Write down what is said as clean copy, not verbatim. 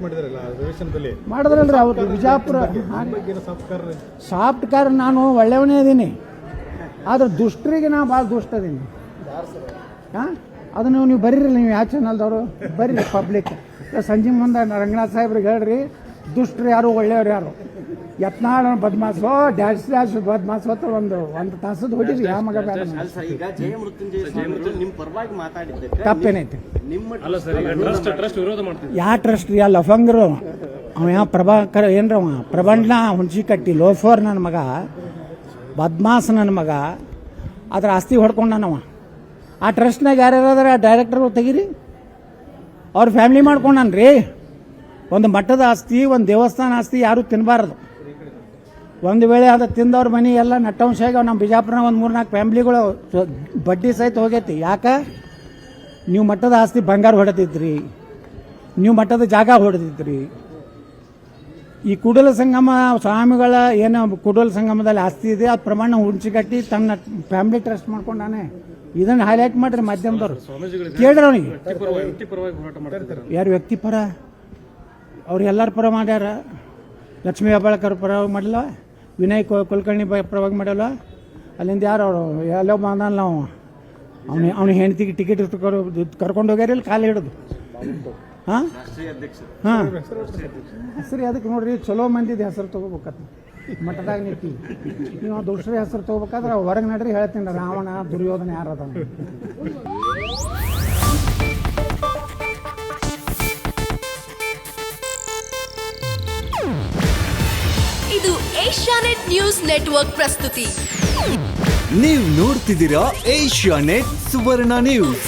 ಮಾಡಿದ್ರಲ್ಲ ಅಧಿವೇಶನದಲ್ಲಿ ಮಾಡಿದ್ರಲ್ರಿ ಅವ್ರು ಬಿಜಾಪುರ ಸಾಫ್ಟ್ ಕಾರ್ ನಾನು ಒಳ್ಳೆಯವನೇ ಇದೀನಿ, ಆದ್ರೆ ದುಷ್ಟರಿಗೆ ನಾ ಭಾಳ ದುಷ್ಟ ಅದೀನಿ. ಹಾಂ ಅದನ್ನು ನೀವು ಬರೀರಿ, ನೀವು ಯಾವ ಚಾನಲ್ದವರು ಬರ್ರಿ ಪಬ್ಲಿಕ್ ಸಂಜೆ ಮುಂದೆ ರಂಗನಾಥ್ ಸಾಹೇಬ್ರಿಗೆ ಹೇಳ್ರಿ ದುಷ್ಟರು ಯಾರು ಒಳ್ಳೆಯವ್ರು ಯಾರು. ಯತ್ನಾಳ ಬದ್ಮಾಸೋ ಡ್ಯಾಶ್ ಬದ್ಮಾಸೋ ಅಂತ ಒಂದು ತಾಸದ ಹೊಡಿರಿ ಯಾವ ಮಗ ಬೇಡ. ತಪ್ಪೇನೈತಿ? ಯಾವ ಟ್ರಸ್ಟ್ ರೀ? ಅಲ್ಲಿ ಲಫಂಗರು ಅವ ಯಾವ ಪ್ರಭಾಕರ ಏನ್ರ ಅವ ಪ್ರಬಂಧ ಹುಣಸಿ ಕಟ್ಟಿ ಲೋಫೋರ್ ನನ್ನ ಮಗ, ಬದ್ಮಾಸ್ ನನ್ನ ಮಗ, ಅದ್ರ ಆಸ್ತಿ ಹೊಡ್ಕೊಂಡನವ. ಆ ಟ್ರಸ್ಟ್ನಾಗ ಯಾರ್ಯಾರ ಡೈರೆಕ್ಟರ್ ತೆಗೀರಿ, ಅವ್ರ ಫ್ಯಾಮಿಲಿ ಮಾಡ್ಕೊಂಡನ್ರಿ. ಒಂದು ಮಠದ ಆಸ್ತಿ, ಒಂದು ದೇವಸ್ಥಾನ ಆಸ್ತಿ ಯಾರು ತಿನ್ನಬಾರ್ದು. ಒಂದು ವೇಳೆ ಅದು ತಿಂದವ್ರ ಮನೆ ಎಲ್ಲ ನಟ್ಟಂಶ ಆಗ್ಯಾವ. ನಮ್ಮ ಬಿಜಾಪುರನ ಒಂದು 3-4 ಫ್ಯಾಮ್ಲಿಗಳು ಬಡ್ಡಿ ಸಹಿತ ಹೋಗೈತಿ. ಯಾಕೆ? ನೀವು ಮಠದ ಆಸ್ತಿ ಬಂಗಾರ ಹೊಡೆದಿದ್ರಿ, ನೀವು ಮಠದ ಜಾಗ ಹೊಡೆದಿದ್ರಿ. ಈ ಕೂಡಲ ಸಂಗಮ ಸ್ವಾಮಿಗಳ ಏನು ಕೂಡಲ ಸಂಗಮದಲ್ಲಿ ಆಸ್ತಿ ಇದೆ, ಅದು ಪ್ರಮಾಣ ಹುಣಸಿಗಟ್ಟಿ ತನ್ನ ಫ್ಯಾಮಿಲಿ ಟ್ರಸ್ಟ್ ಮಾಡ್ಕೊಂಡಾನೆ. ಇದನ್ನು ಹೈಲೈಟ್ ಮಾಡ್ರಿ ಮಾಧ್ಯಮದವ್ರು, ಕೇಳ್ರಿ ಅವನಿಗೆ. ಯಾರು ವ್ಯಕ್ತಿಪರ? ಅವ್ರು ಎಲ್ಲರ ಪರ ಮಾಡ್ಯಾರ. ಲಕ್ಷ್ಮೀ ಹೆಬ್ಬಾಳ್ಕರ್ ಪರವಾಗಿ ಮಾಡಲ್ಲ, ವಿನಯ್ ಕುಲಕರ್ಣಿ ಪರವಾಗಿ ಮಾಡಲ್ಲ. ಅಲ್ಲಿಂದ ಯಾರು ಅವರು ಎಲ್ಲೋ ಬಂದಲ್ಲ, ನಾವು ಅವನ ಹೆಂಡತಿಗೆ ಟಿಕೆಟ್ ಕರ್ಕೊಂಡು ಹೋಗ್ಯಾರಿಲ್ಲ ಕಾಲು ಹಿಡಿದು. ಹಾಂ ಹಾಂ ಹೆಸರು ಅದಕ್ಕೆ ನೋಡ್ರಿ, ಚಲೋ ಮಂದಿದ ಹೆಸರು ತೊಗೋಬೇಕತ್ತ ಮಠದಾಗ ನಿಂತು. ನೀವು ದುಷ್ಟರ ಹೆಸರು ತೊಗೋಬೇಕಾದ್ರೆ ಹೊರಗೆ ನಡ್ರಿ ಹೇಳ್ತೀನಿ, ರಾವಣ ದುರ್ಯೋಧನ ಯಾರದ. ಇದು ಏಷ್ಯಾನೆಟ್ ನ್ಯೂಸ್ ನೆಟ್ವರ್ಕ್ ಪ್ರಸ್ತುತಿ. ನೀವು ನೋಡ್ತಿದ್ದೀರಾ ಏಷ್ಯಾನೆಟ್ ಸುವರ್ಣ ನ್ಯೂಸ್.